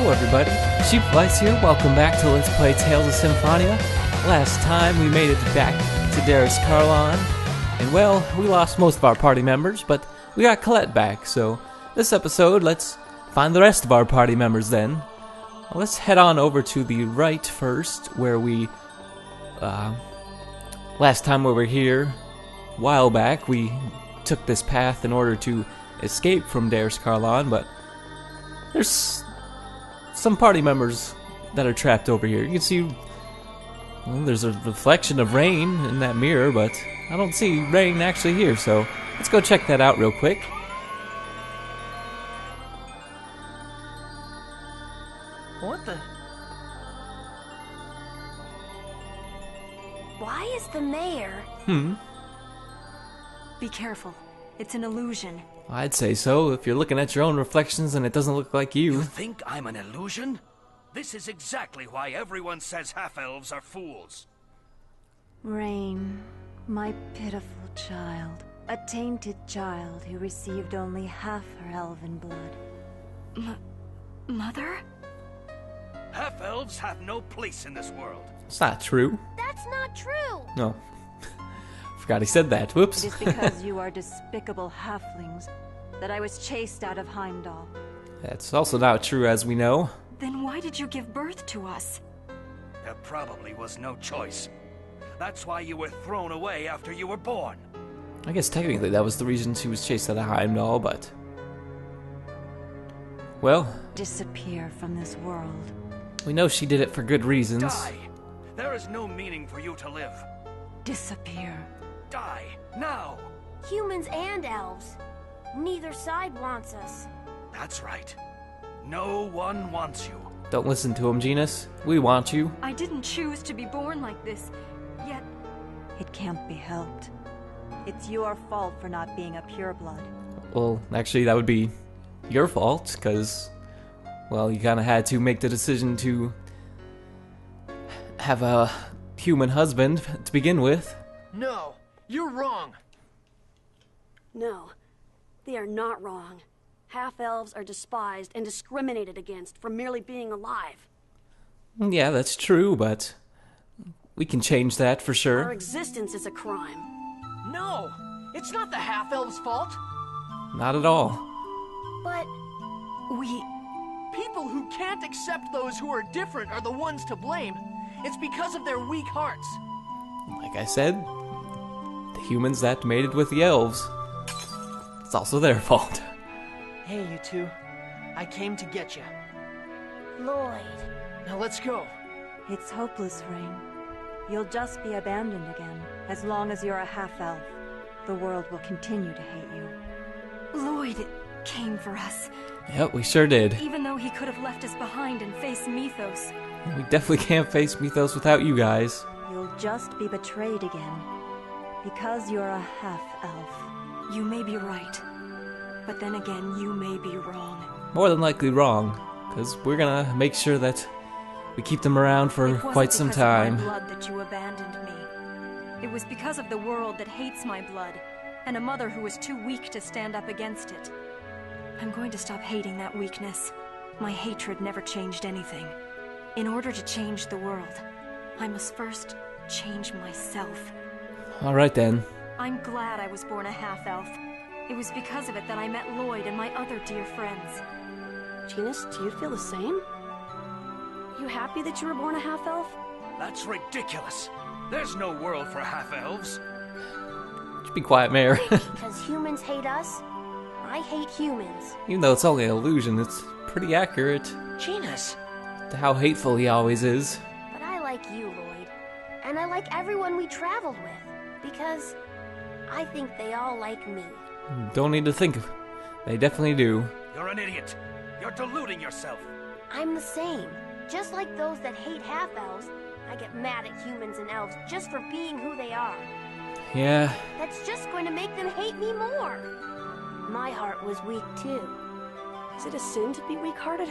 Hello everybody, Sheepflies here, welcome back to Let's Play Tales of Symphonia. Last time we made it back to Darius Carlon, and well, we lost most of our party members, but we got Colette back, so this episode, let's find the rest of our party members then. Well, let's head on over to the right first, where we, last time we were here, a while back, we took this path in order to escape from Darius Carlon, but there's some party members that are trapped over here. You can see, well, there's a reflection of rain in that mirror, but I don't see rain actually here, so let's go check that out real quick. What the? Why is the mayor? Be careful. It's an illusion. I'd say so, if you're looking at your own reflections and it doesn't look like you. You think I'm an illusion? This is exactly why everyone says half-elves are fools. Rain, my pitiful child. A tainted child who received only half her elven blood. Mother? Half-elves have no place in this world. It's not true. That's not true. No. Forgot he said that. Whoops. It is because you are despicable halflings that I was chased out of Heimdall. That's also not true, as we know. Then why did you give birth to us? There probably was no choice. That's why you were thrown away after you were born. I guess technically that was the reason she was chased out of Heimdall, but... well... disappear from this world. we know she did it for good reasons. Die! There is no meaning for you to live. Disappear. Die, now! Humans and elves. Neither side wants us. That's right. No one wants you. Don't listen to him, Genus. We want you. I didn't choose to be born like this, yet... it can't be helped. It's your fault for not being a pureblood. Well, actually, that would be your fault, because, well, you kind of had to make the decision to have a human husband to begin with. No, you're wrong. No, they are not wrong. Half-elves are despised and discriminated against for merely being alive. Yeah, that's true, but we can change that for Our sure. existence is a crime. No, it's not the half-elves' fault. Not at all. But We... People who can't accept those who are different are the ones to blame. It's because of their weak hearts. Like I said, the humans that mated with the elves, it's also their fault. Hey, you two. I came to get you. Lloyd, Now let's go. It's hopeless, Rain. You'll just be abandoned again. As long as you're a half-elf, the world will continue to hate you. Lloyd came for us. Yep, we sure did. Even though he could have left us behind and faced Mithos. We definitely can't face Mithos without you guys. You'll just be betrayed again. Because you're a half-elf. You may be right. But then again, you may be wrong. More than likely wrong, because we're gonna make sure that we keep them around for It wasn't quite some because of time. my blood that you abandoned me. It was because of the world that hates my blood, and a mother who was too weak to stand up against it. I'm going to stop hating that weakness. My hatred never changed anything. In order to change the world, I must first change myself. Alright then. I'm glad I was born a half-elf. It was because of it that I met Lloyd and my other dear friends. Genus, do you feel the same? You happy that you were born a half-elf? That's ridiculous. There's no world for half-elves. Just be quiet, Mayor. because humans hate us, I hate humans. Even though it's only an illusion, it's pretty accurate Genus. to how hateful he always is. But I like you, Lloyd. And I like everyone we traveled with. Because I think they all like me. Don't need to think. They definitely do. You're an idiot. You're deluding yourself. I'm the same. Just like those that hate half-elves, I get mad at humans and elves just for being who they are. Yeah, That's just going to make them hate me more. My heart was weak too. Is it a sin to be weak-hearted?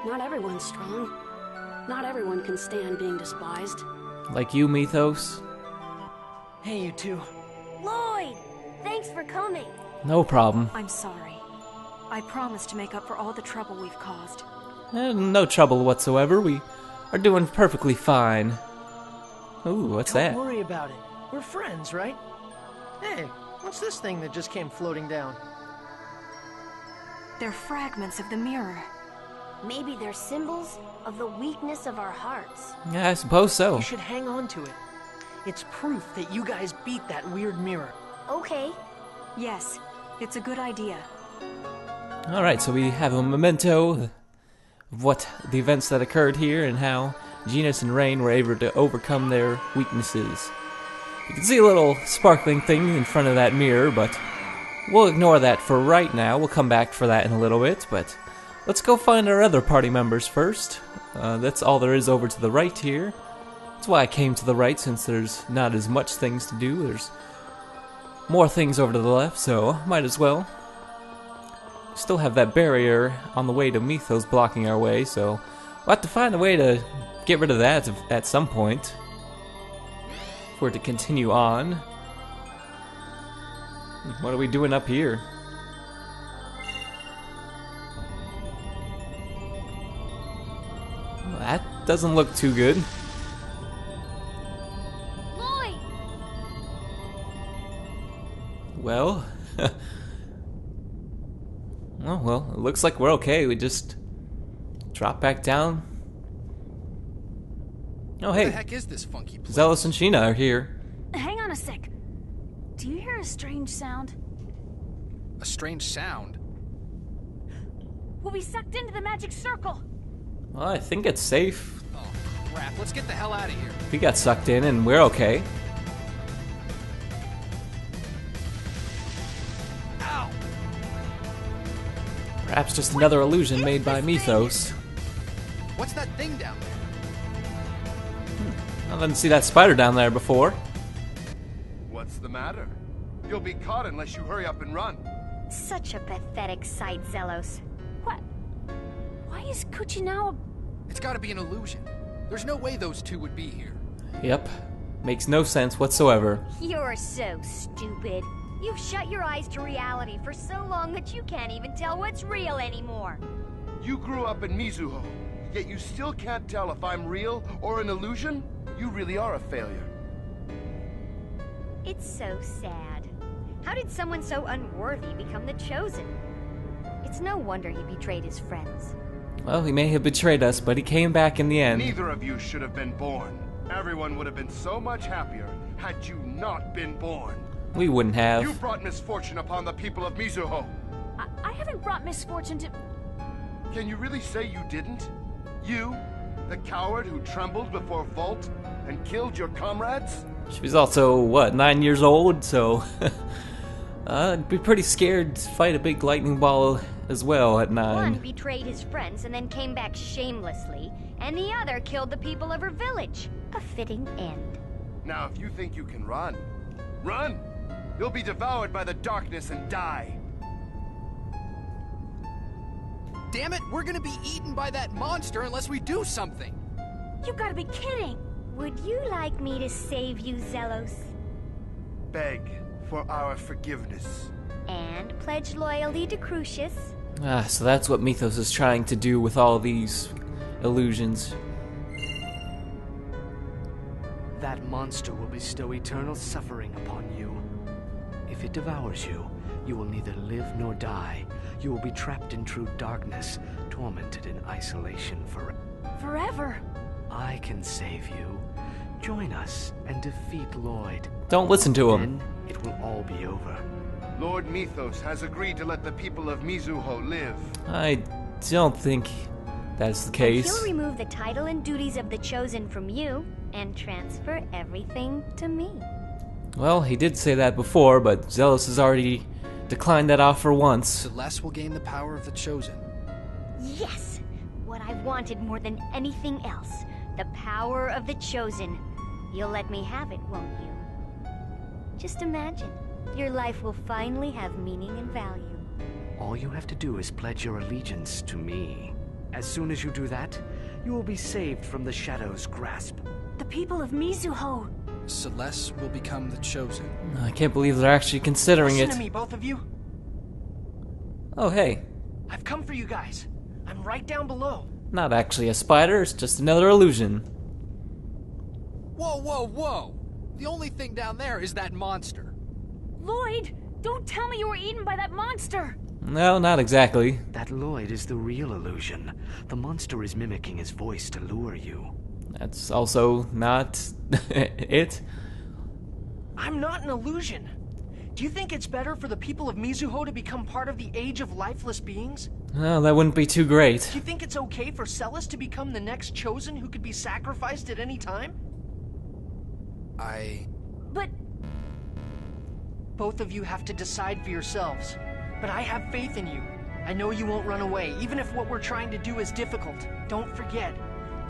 Not everyone's strong. Not everyone can stand being despised. like you, Mithos. Hey, you two. Lloyd! Thanks for coming. No problem. I'm sorry. I promise to make up for all the trouble we've caused. No trouble whatsoever. We are doing perfectly fine. Ooh, what's that? Don't worry about it. We're friends, right? Hey, what's this thing that just came floating down? They're fragments of the mirror. Maybe they're symbols of the weakness of our hearts. Yeah, I suppose so. You should hang on to it. It's proof that you guys beat that weird mirror. Okay. Yes, it's a good idea. Alright, so we have a memento of what the events that occurred here and how Genus and Rain were able to overcome their weaknesses. You can see a little sparkling thing in front of that mirror, but we'll ignore that for right now. We'll come back for that in a little bit, but let's go find our other party members first. That's all there is over to the right here. That's why I came to the right, since there's not as much things to do. There's more things over to the left, so might as well. Still have that barrier on the way to Mithos blocking our way, so we'll have to find a way to get rid of that at some point if we're to continue on. What are we doing up here? Well, that doesn't look too good. Lloyd! Well, oh well, it looks like we're okay. We just drop back down. Oh hey, What the heck is this funky place? Zealous and Sheena are here. Hang on a sec. Do you hear a strange sound? A strange sound. We'll be sucked into the magic circle. Well, I think it's safe. Oh, crap. Let's get the hell out of here. We got sucked in and we're okay. Ow! Perhaps just another illusion made by Mithos. What's that thing down there? I didn't see that spider down there before. What's the matter? You'll be caught unless you hurry up and run. Such a pathetic sight, Zelos. What? Why is Kuchinao? It's gotta be an illusion. There's no way those two would be here. Yep. Makes no sense whatsoever. You're so stupid. You've shut your eyes to reality for so long that you can't even tell what's real anymore. You grew up in Mizuho, yet you still can't tell if I'm real or an illusion? You really are a failure. It's so sad. How did someone so unworthy become the Chosen? It's no wonder he betrayed his friends. Well, he may have betrayed us, but he came back in the end. Neither of you should have been born. Everyone would have been so much happier had you not been born. We wouldn't have. You brought misfortune upon the people of Mizuho. I haven't brought misfortune to... Can you really say you didn't? You, the coward who trembled before Volt and killed your comrades? She was also, what, 9 years old, so... I'd be pretty scared to fight a big lightning ball as well at 9. One betrayed his friends and then came back shamelessly, and the other killed the people of her village. A fitting end. Now, if you think you can run, run! You'll be devoured by the darkness and die. Damn it, we're gonna be eaten by that monster unless we do something. You gotta be kidding. Would you like me to save you, Zelos? Beg for our forgiveness. And pledge loyalty to Crucius? Ah, so that's what Mithos is trying to do with all these illusions. That monster will bestow eternal suffering upon you. If it devours you, you will neither live nor die. You will be trapped in true darkness, tormented in isolation forever. Forever. I can save you. Join us and defeat Lloyd. Don't listen to him. Then it will all be over. Lord Mithos has agreed to let the people of Mizuho live. I don't think that's the case. He'll remove the title and duties of the Chosen from you and transfer everything to me. Well, he did say that before, but Zealous has already declined that offer once. Celeste will gain the power of the Chosen. Yes! What I've wanted more than anything else. The power of the Chosen. You'll let me have it, won't you? Just imagine. Your life will finally have meaning and value. All you have to do is pledge your allegiance to me. As soon as you do that, you will be saved from the Shadow's grasp. The people of Mizuho. Celeste will become the Chosen. I can't believe they're actually considering Listen it. to me, both of you. Oh, hey. I've come for you guys. I'm right down below. Not actually a spider, it's just another illusion. Whoa, whoa, whoa! The only thing down there is that monster. Lloyd, don't tell me you were eaten by that monster! No, not exactly. That Lloyd is the real illusion. The monster is mimicking his voice to lure you. That's also not it. I'm not an illusion. Do you think it's better for the people of Mizuho to become part of the Age of Lifeless Beings? Well, that wouldn't be too great. Do you think it's okay for Celis to become the next chosen who could be sacrificed at any time? But... Both of you have to decide for yourselves. But I have faith in you. I know you won't run away, even if what we're trying to do is difficult. Don't forget,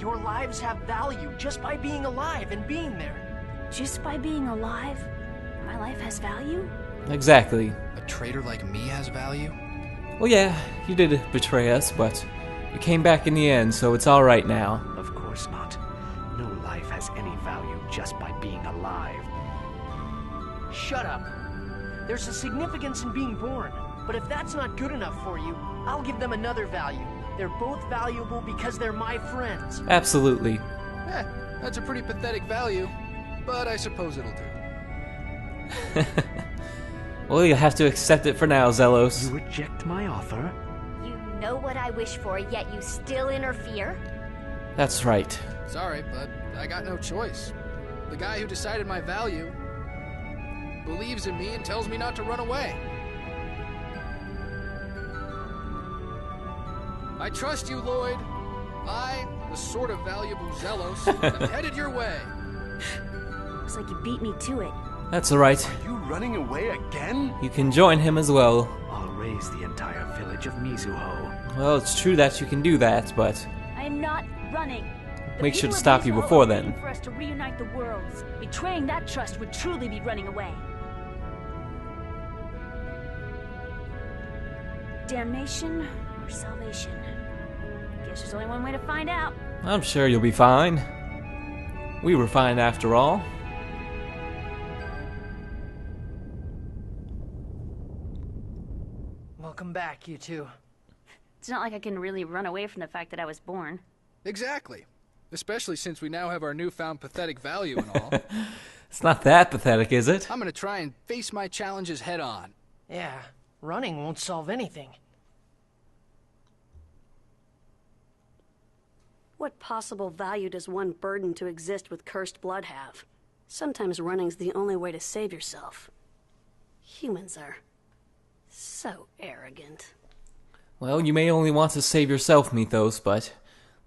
your lives have value just by being alive and being there. just by being alive, my life has value? Exactly. A traitor like me has value? Well, yeah, you did betray us, but you came back in the end, so it's alright now. Of course not. No life has any value just by being alive. Shut up. There's a significance in being born, but if that's not good enough for you, I'll give them another value. They're both valuable because they're my friends. Absolutely. That's a pretty pathetic value, but I suppose it'll do. Well, you'll have to accept it for now, Zelos. You reject my offer? You know what I wish for, yet you still interfere? That's right. Sorry, but I got no choice. The guy who decided my value believes in me and tells me not to run away. I trust you, Lloyd. I, the sort of valuable Zelos, am headed your way. Looks like you beat me to it. That's alright. Are you running away again? You can join him as well. I'll raise the entire village of Mizuho. Well, it's true that you can do that, but I am not running. The make sure people to of stop you Mizuho before are then. waiting for us to reunite the worlds. Betraying that trust would truly be running away. Damnation or salvation? Guess there's only one way to find out. I'm sure you'll be fine. We were fine after all. Welcome back, you two. It's not like I can really run away from the fact that I was born. Exactly. Especially since we now have our newfound pathetic value and all. It's not that pathetic, is it? I'm gonna try and face my challenges head on. Yeah, running won't solve anything. What possible value does one burden to exist with cursed blood have? Sometimes running's the only way to save yourself. Humans are so arrogant. Well, you may only want to save yourself, Mithos, but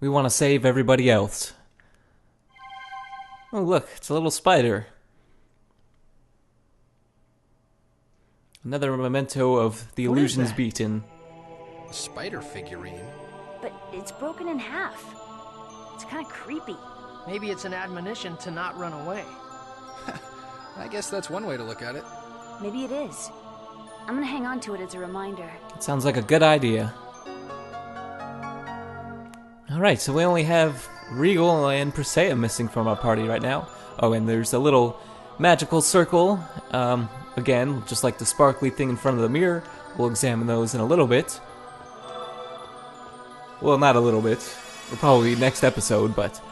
we want to save everybody else. Oh, look, it's a little spider. Another memento of the What is illusions that? beaten. A spider figurine? But it's broken in half. It's kind of creepy. Maybe it's an admonition to not run away. I guess that's one way to look at it. Maybe it is. I'm gonna hang on to it as a reminder. It sounds like a good idea. Alright, so we only have Regal and Presea missing from our party right now. Oh, and there's a little magical circle. Again, just like the sparkly thing in front of the mirror. We'll examine those in a little bit. Well, not a little bit. It'll probably be next episode, but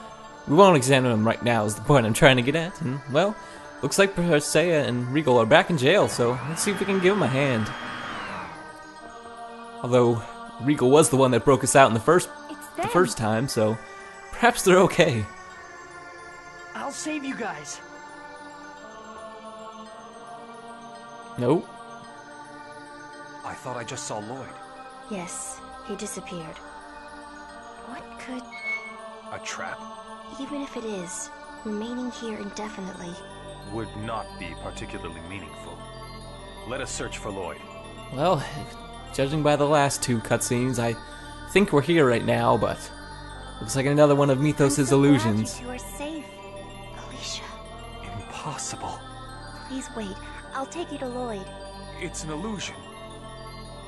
we won't examine them right now is the point I'm trying to get at. And, well, looks like Presea and Regal are back in jail, so let's see if we can give them a hand. Although, Regal was the one that broke us out in the first time, so perhaps they're okay. I'll save you guys. Nope. I thought I just saw Lloyd. Yes, he disappeared. What could... A trap? Even if it is, remaining here indefinitely... Would not be particularly meaningful. Let us search for Lloyd. Well, judging by the last two cutscenes, I think we're here right now, but looks like another one of Mithos' illusions. You are safe, Alicia. Impossible. Please wait. I'll take you to Lloyd. It's an illusion.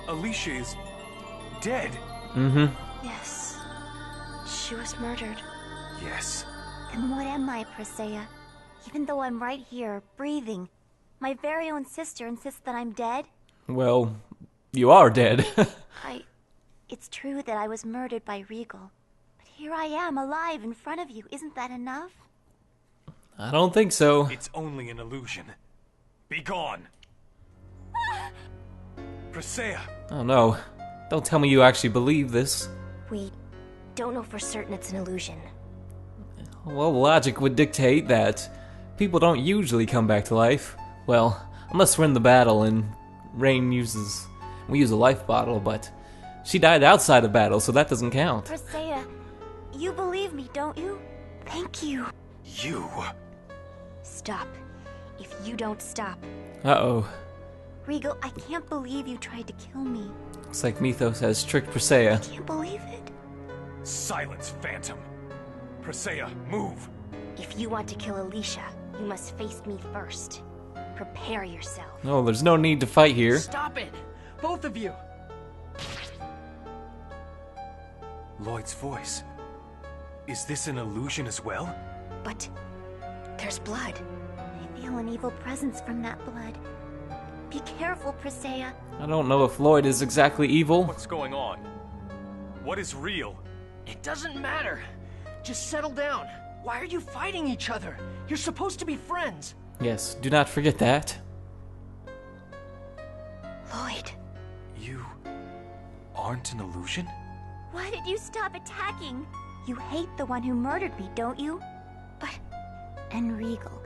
Alicia is dead. Mm-hmm. Yes. She was murdered. Yes. Then what am I, Presea? Even though I'm right here, breathing, my very own sister insists that I'm dead? Well, you are dead. It's true that I was murdered by Regal. Here I am, alive in front of you. Isn't that enough? I don't think so. It's only an illusion. Be gone! Presea! Oh no. Don't tell me you actually believe this. We don't know for certain it's an illusion. Well, logic would dictate that people don't usually come back to life. Well, unless we're in the battle and we use a life bottle, but she died outside of battle, so that doesn't count. Presea, you believe me, don't you? Thank you. You... Stop. If you don't stop. Uh-oh. Regal, I can't believe you tried to kill me. Looks like Mithos has tricked Presea. I can't believe it. Silence, Phantom! Presea, move! If you want to kill Alicia, you must face me first. Prepare yourself. No, there's no need to fight here. Stop it! Both of you! Lloyd's voice. Is this an illusion as well? But there's blood. I feel an evil presence from that blood. Be careful, Presea. I don't know if Lloyd is exactly evil. What's going on? What is real? It doesn't matter. Just settle down. Why are you fighting each other? You're supposed to be friends. Yes, do not forget that. Lloyd. You... aren't an illusion? Why did you stop attacking? You hate the one who murdered me, don't you? But... And Regal,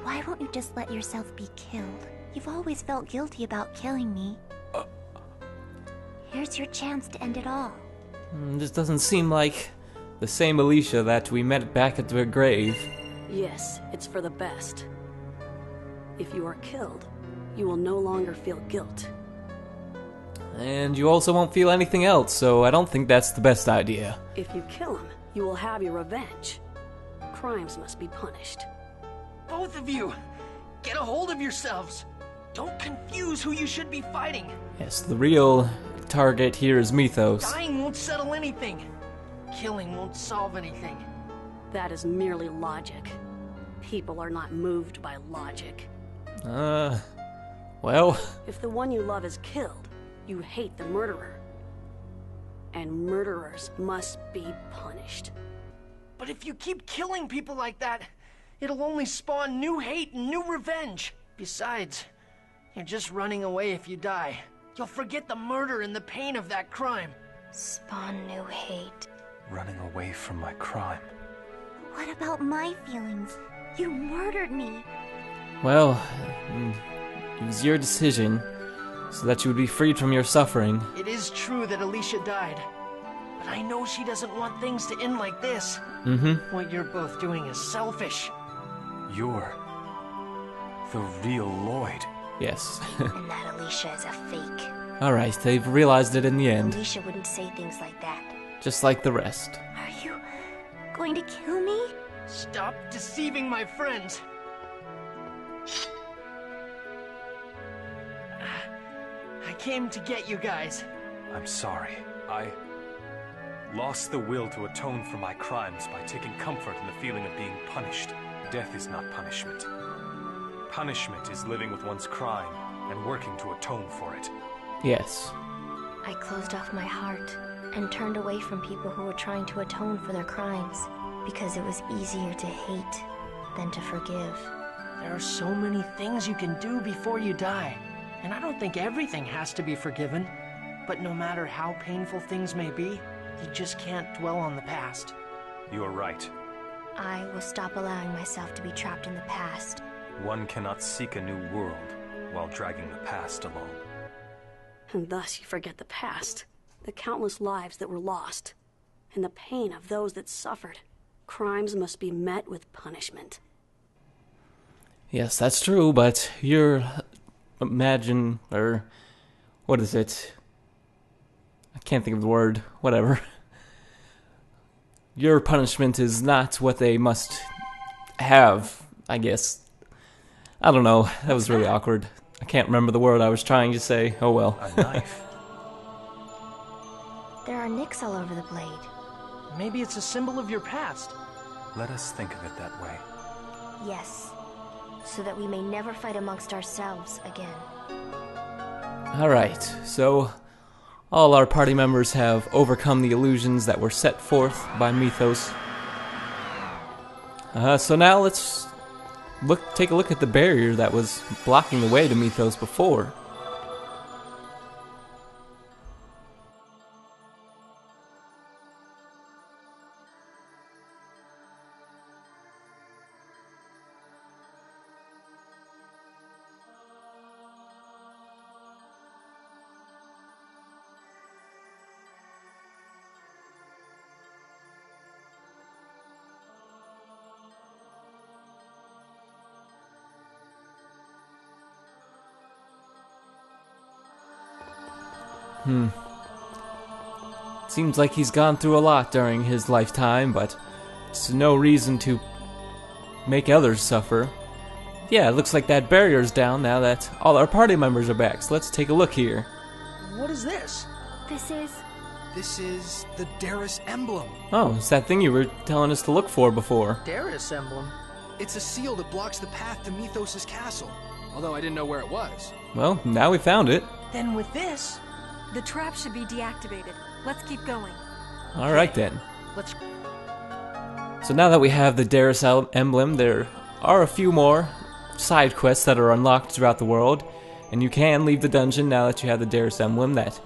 why won't you just let yourself be killed? You've always felt guilty about killing me. Here's your chance to end it all. This doesn't seem like the same Alicia that we met back at the grave. Yes, it's for the best. If you are killed, you will no longer feel guilt. And you also won't feel anything else, so I don't think that's the best idea. If you kill him, you will have your revenge. Crimes must be punished. Both of you! Get a hold of yourselves! Don't confuse who you should be fighting! Yes, the real target here is Mithos. Dying won't settle anything. Killing won't solve anything. That is merely logic. People are not moved by logic. Well... If the one you love is killed, you hate the murderer. And murderers must be punished. But if you keep killing people like that, it'll only spawn new hate and new revenge. Besides, you're just running away if you die. You'll forget the murder and the pain of that crime. Spawn new hate. Running away from my crime. What about my feelings? You murdered me. Well, it was your decision, so that you would be freed from your suffering. It is true that Alicia died, but I know she doesn't want things to end like this. What you're both doing is selfish. You're... the real Lloyd. Yes. And that Alicia is a fake. Alright, they've realized it in the end. Alicia wouldn't say things like that. Just like the rest. Are you going to kill me? Stop deceiving my friends. I came to get you guys. I'm sorry. I lost the will to atone for my crimes by taking comfort in the feeling of being punished. Death is not punishment. Punishment is living with one's crime and working to atone for it. Yes. I closed off my heart and turned away from people who were trying to atone for their crimes because it was easier to hate than to forgive. There are so many things you can do before you die, and I don't think everything has to be forgiven. But no matter how painful things may be, you just can't dwell on the past. You are right. I will stop allowing myself to be trapped in the past. One cannot seek a new world while dragging the past along. And thus you forget the past, the countless lives that were lost, and the pain of those that suffered. Crimes must be met with punishment. Yes, that's true, but what is it? I can't think of the word. Whatever. Your punishment is not what they must have, I guess. I don't know. That was really awkward. I can't remember the word I was trying to say. Oh well. A knife. There are nicks all over the blade. Maybe it's a symbol of your past. Let us think of it that way. Yes. So that we may never fight amongst ourselves again. Alright, so all our party members have overcome the illusions that were set forth by Mithos. So now let's take a look at the barrier that was blocking the way to Mithos before. Seems like he's gone through a lot during his lifetime, but it's no reason to make others suffer. Yeah, it looks like that barrier's down now that all our party members are back, so let's take a look here. What is this? This is the Darius emblem. Oh, it's that thing you were telling us to look for before. Darius emblem? It's a seal that blocks the path to Mithos' castle, although I didn't know where it was. Well, now we found it. Then with this... The trap should be deactivated. Let's keep going. Alright then. Let's... So now that we have the Darius emblem, there are a few more side quests that are unlocked throughout the world, and you can leave the dungeon now that you have the Darius emblem. That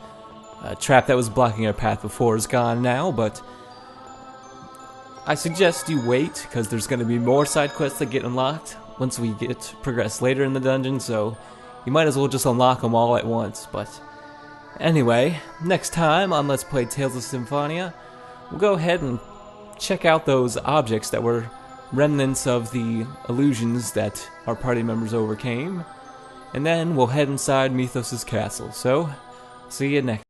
trap that was blocking our path before is gone now, but I suggest you wait, because there's going to be more side quests that get unlocked once we get progress later in the dungeon, so you might as well just unlock them all at once. But anyway, next time on Let's Play Tales of Symphonia, we'll go ahead and check out those objects that were remnants of the illusions that our party members overcame, and then we'll head inside Mithos' castle. So, see you next